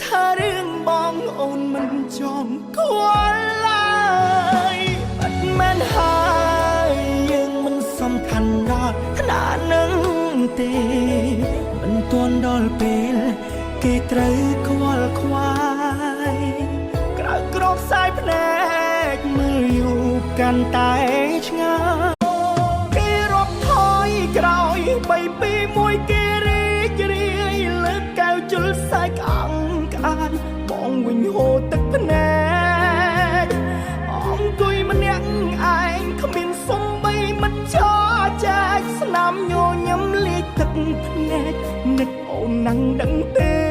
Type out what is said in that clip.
ថារឿងបងអូនមិនចំខ្វល់ឡើយអត់មែនហើយយើងមិនសំខាន់ដល់ឋានៈនឹងទេមិនទាន់ដល់ពេលគេត្រូវខ្វល់ខ្វាយក្រៅក្រោបខ្សែភ្នែកមើលយូរកាន់តែឆ្ងាយគេរាប់ថយក្រោយ3 2 1គេរីករាយលើកកៅជុលខ្សែក្អងក្អានបងវិញហូរទឹកភ្នែកអង្គុយម្នាក់ឯងគ្មានសំបីមិនចោចែកស្នាមញញឹមលាយទឹកភ្នែកនឹកអូនណាំងដឹងទេ